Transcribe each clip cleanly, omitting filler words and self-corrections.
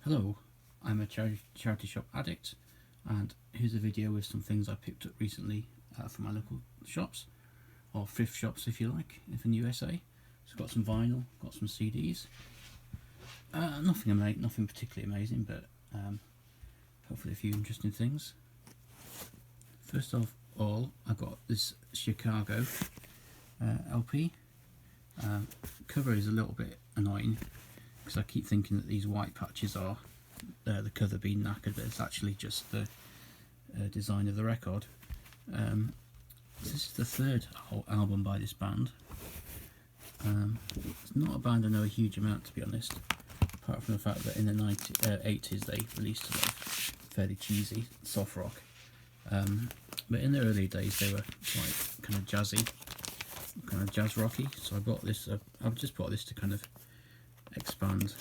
Hello, I'm a charity shop addict, and here's a video with some things I picked up recently from my local shops, or thrift shops if you like, if in USA. So got some vinyl, got some CDs. Nothing particularly amazing, but hopefully a few interesting things. First of all, I got this Chicago LP. Cover is a little bit annoying because I keep thinking that these white patches are the cover being knackered, but it's actually just the design of the record. This is the third album by this band. It's not a band I know a huge amount, to be honest, apart from the fact that in the 80s they released a lot of fairly cheesy soft rock. But in the early days they were quite kind of jazzy, kind of jazz rocky. So I bought this. I've just bought this to kind of expand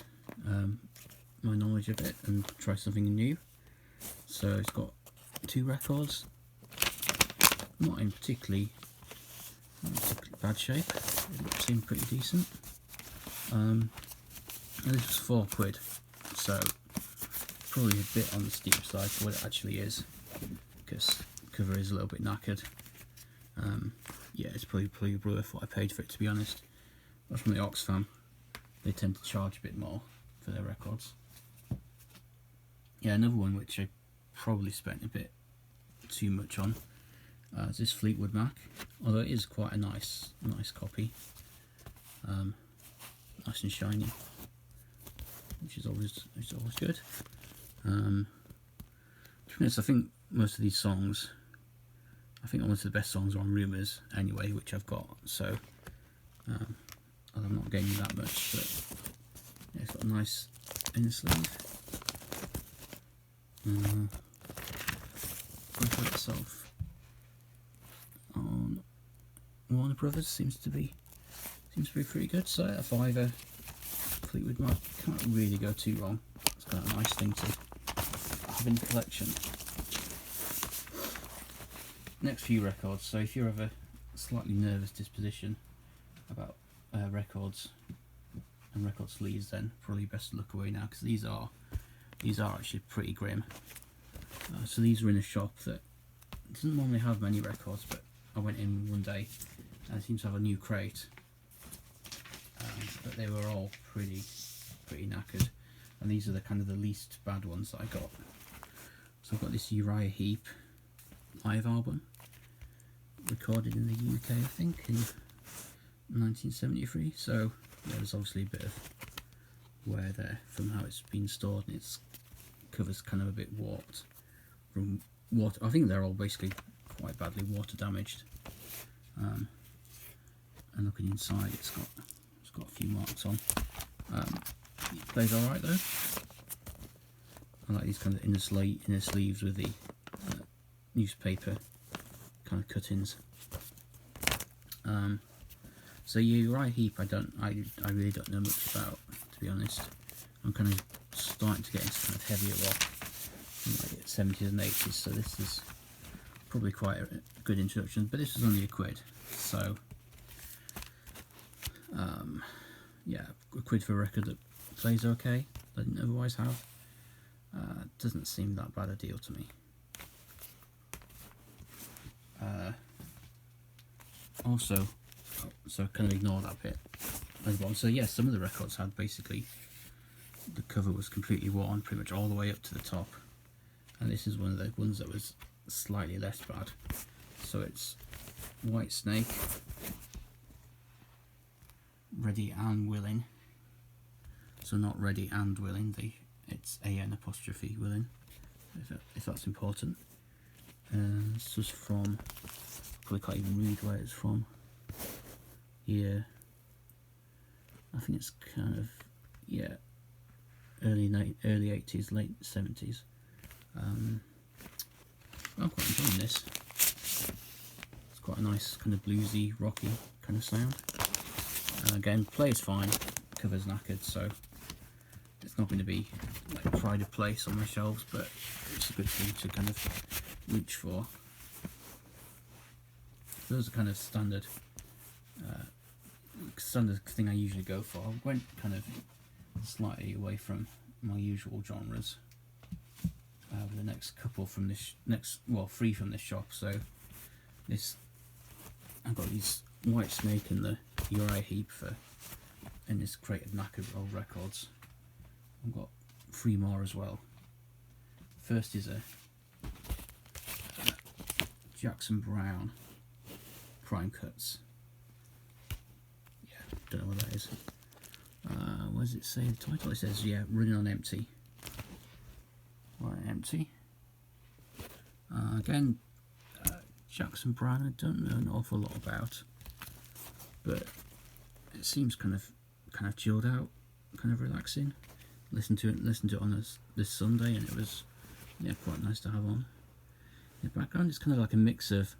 my knowledge of it and try something new. So it's got two records, not in particularly bad shape. It seemed pretty decent. And this was £4, so probably a bit on the steep side for what it actually is, because the cover is a little bit knackered. Yeah, it's probably worth what I paid for it, to be honest. That's from the Oxfam. They tend to charge a bit more for their records. Yeah, another one which I probably spent a bit too much on is this Fleetwood Mac, although it is quite a nice copy, nice and shiny, which is always good. To be honest, I think most of these songs, I think almost the best songs are on Rumours anyway, which I've got, so I'm not gaining that much, but yeah, it's got a nice inner sleeve. Booklet itself on Warner Brothers seems to be pretty good. So a £5, Fleetwood Mac, can't really go too wrong. It's kind of a nice thing to have in the collection. Next few records. So if you're of a slightly nervous disposition about records and record sleeves, then probably best to look away now, because these are actually pretty grim. So these were in a shop that doesn't normally have many records, but I went in one day and it seems to have a new crate, but they were all pretty knackered, and these are the kind of the least bad ones that I got. So I've got this Uriah Heep live album, recorded in the UK, I think, in 1973. So yeah, there's obviously a bit of wear there from how it's been stored, and its cover's kind of a bit warped from water. I think they're all basically quite badly water damaged. And looking inside, it's got a few marks on. It plays alright though. I like these kind of inner sleeves with the newspaper kind of cuttings. So Uriah Heep, I really don't know much about, to be honest. I'm kind of starting to get into kind of heavier rock from like the 70s and 80s, so this is probably quite a good introduction. But this was only £1, so yeah, £1 for a record that plays okay, that I didn't otherwise have. Doesn't seem that bad a deal to me. Also, so kind of ignore that bit. So yeah, some of the records had basically the cover was completely worn, pretty much all the way up to the top, and this is one of the ones that was slightly less bad. So it's White Snake, Ready and Willing. So not Ready and Willing, it's AN' Willing, if that's important. This was from, probably can't even read where it's from. Yeah, I think it's kind of, yeah, early 80s, late 70s. I'm quite enjoying this. It's quite a nice kind of bluesy, rocky kind of sound. Again, plays fine, cover's knackered, so it's not going to be like pride of place on my shelves, but it's a good thing to kind of reach for. Those are kind of standard thing I usually go for. I went kind of slightly away from my usual genres. The next couple from this three from this shop. So this, I've got these White Snake and the Uriah Heep in this crate of knackered old records. I've got 3 more as well. First is a Jackson Browne Prime Cuts. Yeah, don't know what that is. What does it say? The title? It says, yeah, Running on Empty. Right, Empty. Again, Jackson Browne, I don't know an awful lot about, but it seems kind of chilled out, kind of relaxing. Listened to it on this Sunday, and it was, yeah, quite nice to have on. In the background, it's kind of like a mix of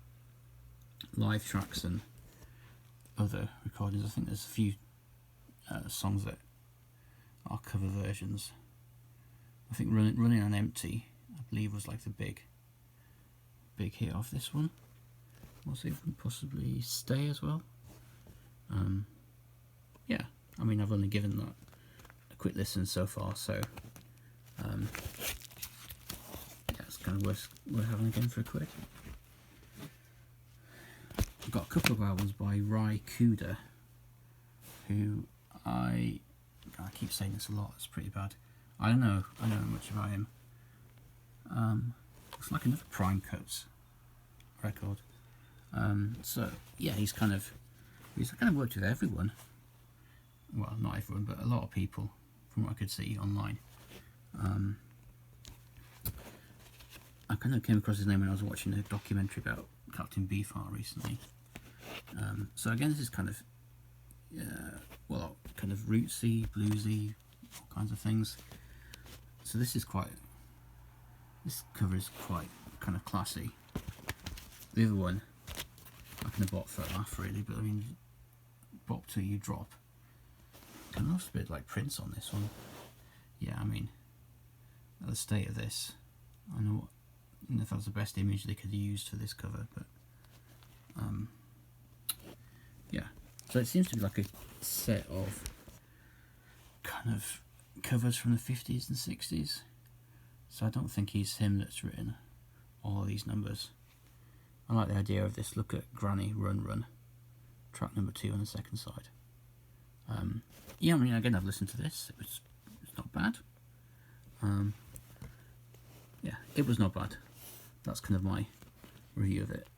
live tracks and other recordings. I think there's a few songs that are cover versions. I think Running on Empty, I believe, was like the big hit off this one. Was it possibly Stay as well? Yeah, I mean, I've only given that a quick listen so far, so yeah, it's kind of worth having again for a quid. I've got a couple of albums by Cooder, who I keep saying this a lot, it's pretty bad. I don't know much about him. Looks like another Prime Cuts record. So yeah, he's kind of worked with everyone. Well, not everyone, but a lot of people from what I could see online. I kind of came across his name when I was watching a documentary about Captain Beefheart recently. So again, this is kind of kind of rootsy, bluesy, all kinds of things. So this cover is quite kind of classy. The other one I kind of bought for a laugh, really, but I mean, Bop Till You Drop. Kind of looks a bit like Prince on this one. Yeah, I mean, at the state of this, I don't know if that was the best image they could have used for this cover, but yeah. So it seems to be like a set of kind of covers from the 50s and 60s. So I don't think he's him that's written all of these numbers. I like the idea of this. Look at Granny Run Run, track number 2 on the second side. Yeah, I mean, again, I've listened to this. It's not bad. Yeah, it was not bad. That's kind of my review of it.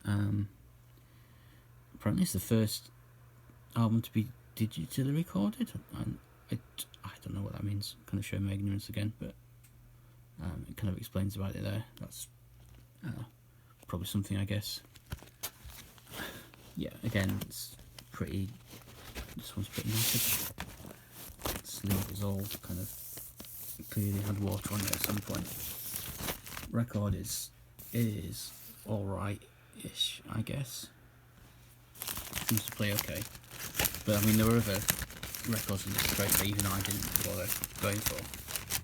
Apparently it's the first album to be digitally recorded, and I don't know what that means. Kind of showing my ignorance again, but it kind of explains about it there. That's probably something, I guess. Yeah, again, it's pretty. This one's pretty nice. Sleeve is all kind of clearly had water on it at some point. Record is alright-ish, I guess. Seems to play okay. But I mean, there were other records in this crate that even I didn't bother going for.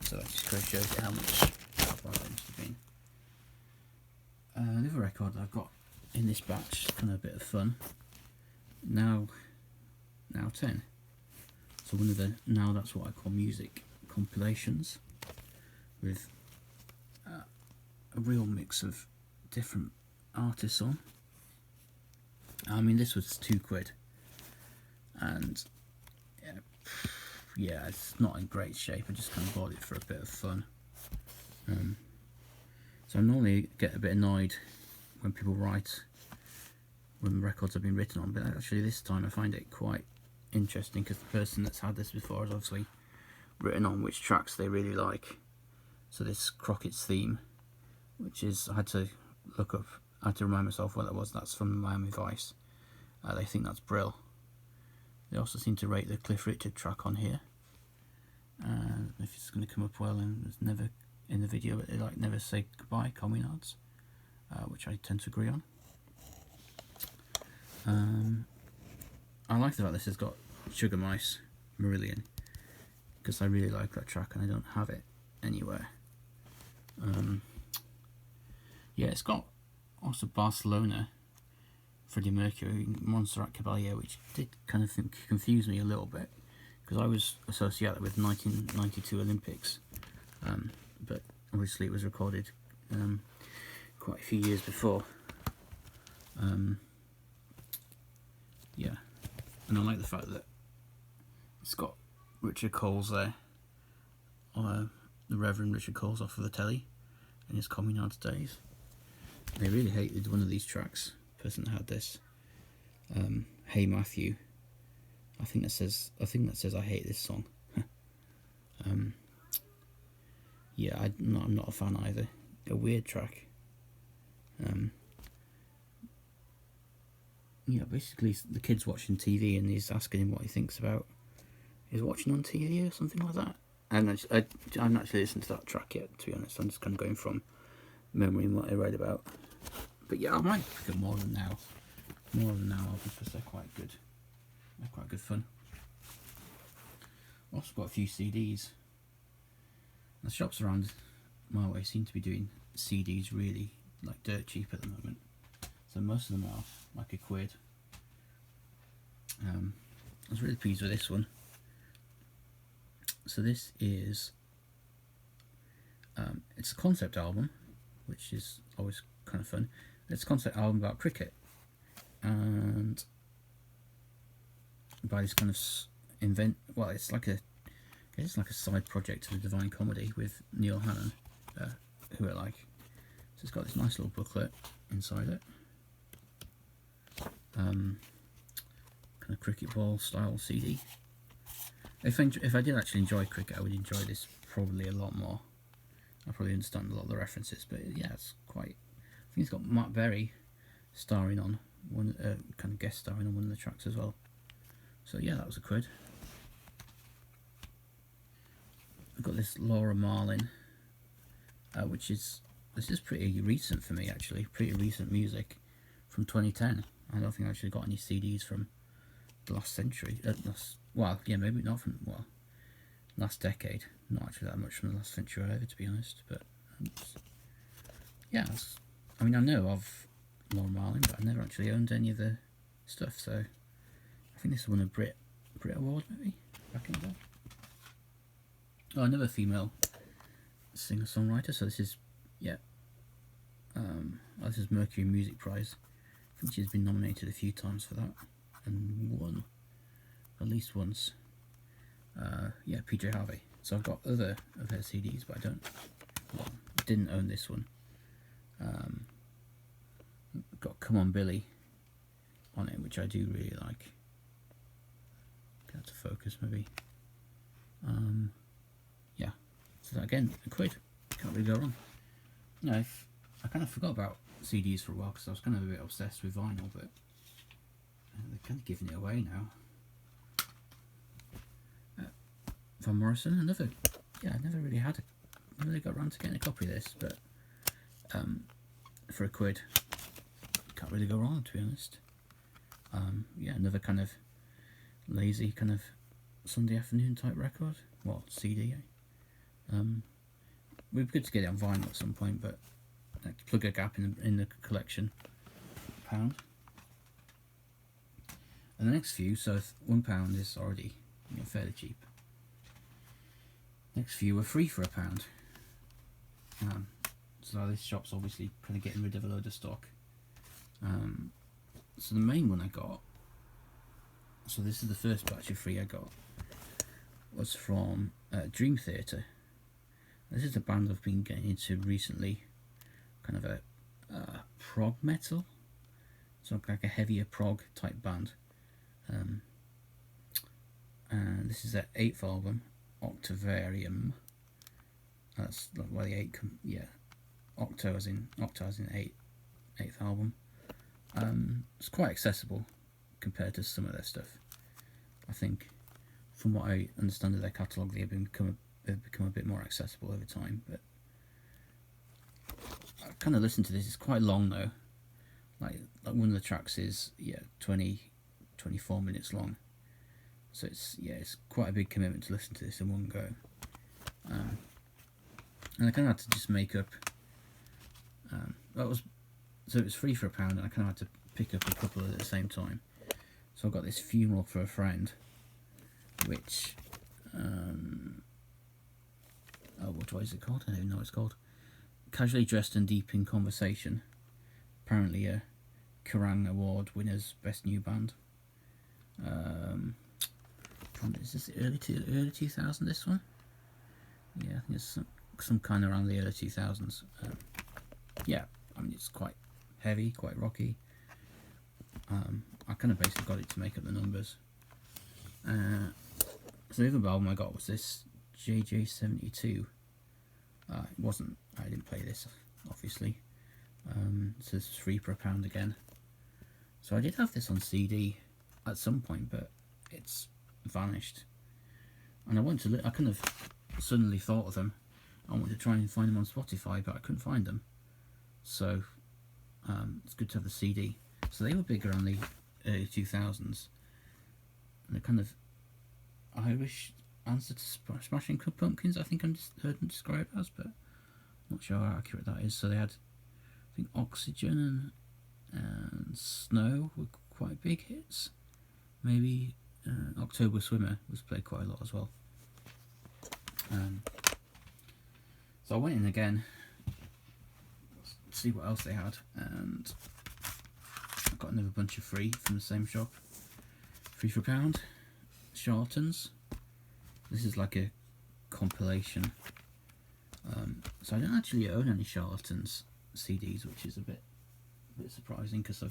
So that just kind of shows you how much alcohol it must have been. The other record that I've got in this batch, kind of a bit of fun. Now 10. So one of the Now That's What I Call Music compilations with a real mix of different artists on. I mean, this was £2, and yeah, it's not in great shape. I just kind of bought it for a bit of fun. So I normally get a bit annoyed when people write when records have been written on, but actually this time I find it quite interesting because the person that's had this before has obviously written on which tracks they really like. So this Crockett's Theme, which is, I had to look up, I had to remind myself what that was. That's from Miami Vice. They think that's Brill. They also seem to rate the Cliff Richard track on here. If it's going to come up well, and it's never in the video, but they like Never Say Goodbye, Communards, which I tend to agree on. I like the fact this has got Sugar Mice, Marillion, because I really like that track and I don't have it anywhere. Yeah, it's got also Barcelona, Freddie Mercury, Montserrat Caballé, which did kind of confuse me a little bit because I was associated with 1992 Olympics, but obviously it was recorded quite a few years before. Yeah, and I like the fact that it's got Richard Coles there, the Reverend Richard Coles off of the telly in his Communards days. They really hated one of these tracks, the person that had this, Hey Matthew. I think that says I hate this song. Yeah, I'm not a fan either. A weird track. Yeah, basically the kid's watching TV and he's asking him what he thinks about he's watching on TV or something like that. And I haven't actually listened to that track yet, to be honest. I'm just kind of going from memory and what I read about. But yeah, I might pick up more of them now because they're quite good. They're quite good fun. I've also got a few CDs. The shops around my way seem to be doing CDs really like dirt cheap at the moment. So most of them are like £1. I was really pleased with this one. So this is it's a concept album, which is always kind of fun. It's a concept album about cricket, and by this kind of it's like a side project to the Divine Comedy with Neil Hannon, who I like. So it's got this nice little booklet inside it, kind of cricket ball style CD. If I did actually enjoy cricket, I would enjoy this probably a lot more. I probably understand a lot of the references, but yeah, it's quite. I think it's got Mark Berry starring on one, kind of guest starring on one of the tracks as well. So yeah, that was £1. I've got this Laura Marling, this is pretty recent for me actually, pretty recent music from 2010. I don't think I actually got any CDs from the last century, maybe not from, last decade, not actually that much from the last century either, to be honest, but yeah, I mean, I know of Laura Marling, but I never actually owned any of the stuff, so I think this won a Brit Award maybe, back in the day. Oh, another female singer-songwriter, so this is, this is Mercury Music Prize. I think she's been nominated a few times for that, and won at least once. PJ Harvey. So I've got other of her CDs, but didn't own this one. Got Come On Billy on it, which I do really like. Get that to focus maybe. So that, again, £1. Can't really go wrong. I kind of forgot about CDs for a while because I was kind of a bit obsessed with vinyl, but they're kind of giving it away now. Van Morrison, another. Yeah, I never really got around to getting a copy of this, but for £1, can't really go wrong, to be honest. Another kind of lazy kind of Sunday afternoon type record. CD. Would be good to get it on vinyl at some point, but plug a gap in the collection. £1. And the next few, so £1 is already fairly cheap. Next few were free for £1. So this shop's obviously kind of getting rid of a load of stock. So the main one I got, so this is the first batch of free I got, was from Dream Theater. This is a band I've been getting into recently, kind of a prog metal, so like a heavier prog type band. And this is their 8th album, Octavarium. That's where the 8 octo as in 8th album. It's quite accessible compared to some of their stuff. I think, from what I understand of their catalogue, they've become a bit more accessible over time. But I kind of listened to this. It's quite long though. Like one of the tracks is 24 minutes long. So it's quite a big commitment to listen to this in one go. And I kind of had to just make up. So it was free for £1, and I kind of had to pick up a couple at the same time. So I got this Funeral for a Friend, which oh, what is it called? I don't even know what it's called. Casually Dressed and Deep in Conversation. Apparently a Kerrang Award winners, Best New Band. Is this early 2000? This one? Yeah, I think it's some kind around the early 2000s. Yeah, I mean it's quite heavy, quite rocky. I kind of basically got it to make up the numbers. So the other album I got was this JJ72. It wasn't. I didn't play this, obviously. So this was free for £1 again. So I did have this on CD at some point, but it's vanished. And I wanted to. I kind of suddenly thought of them. I wanted to try and find them on Spotify, but I couldn't find them. So it's good to have the CD. So they were big around the early 2000s, and they're kind of Irish answer to Smashing Pumpkins, I think I just heard them described as, but not sure how accurate that is. So they had, I think, Oxygen and Snow were quite big hits. Maybe October Swimmer was played quite a lot as well. So I went in again to see what else they had, and I got another bunch of free from the same shop. Free for £1. Charlatans. This is like a compilation. So I don't actually own any Charlatans CDs, which is a bit surprising because I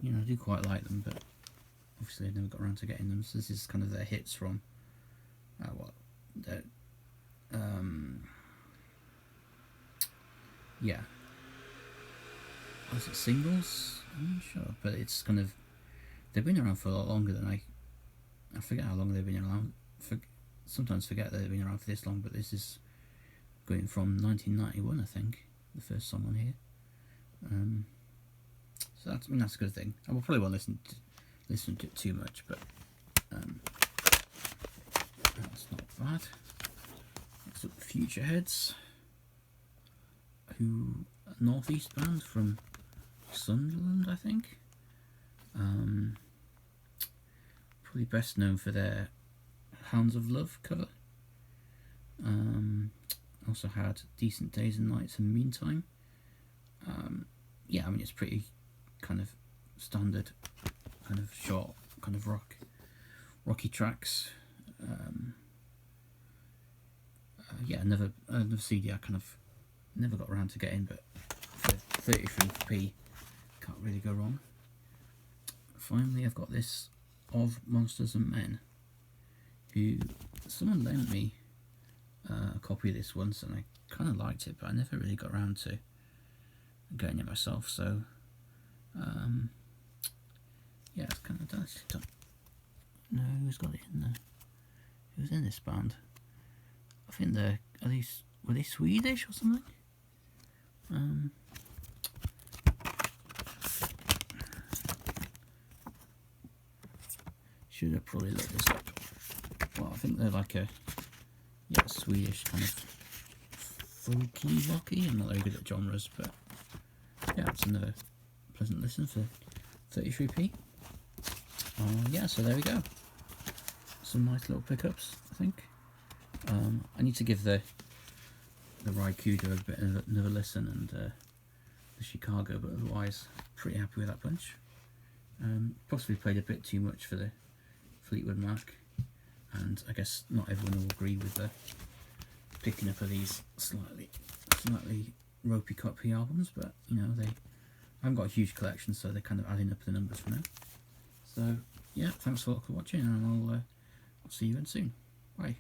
do quite like them, but obviously I never got around to getting them. So this is kind of their hits from yeah. Was it singles? I'm not sure, but it's kind of, they've been around for a lot longer than I forget how long they've been around. Sometimes forget that they've been around for this long, but this is going from 1991, I think, the first song on here. So that's a good thing. I will probably won't listen to it too much, but that's not bad. Next up, Future Heads, who Northeast band from Sunderland, I think. Probably best known for their Hounds of Love cover. Also had Decent Days and Nights and Meantime. Yeah, I mean it's pretty kind of standard, kind of short, kind of rocky tracks. Yeah, another CD I kind of never got around to getting, but for 33p, can't really go wrong. Finally, I've got this of Monsters and Men, who someone lent me a copy of this once, and I kind of liked it, but I never really got around to getting it myself. So yeah, it's kind of done. No, who's got it in there? Who's in this band? I think were they Swedish or something? Should have probably looked this up. Well, I think they're like a Swedish kind of folky rocky. I'm not very good at genres, but yeah, it's another pleasant listen for 33p. Yeah, so there we go. Some nice little pickups, I think. I need to give the Cooder a bit of another listen, and the Chicago, but otherwise pretty happy with that bunch. Possibly played a bit too much for the Fleetwood Mac, and I guess not everyone will agree with the picking up of these slightly ropey copy albums, but I haven't got a huge collection, so they're kind of adding up the numbers for now. So yeah, thanks a lot for watching, and I'll see you again soon. Bye.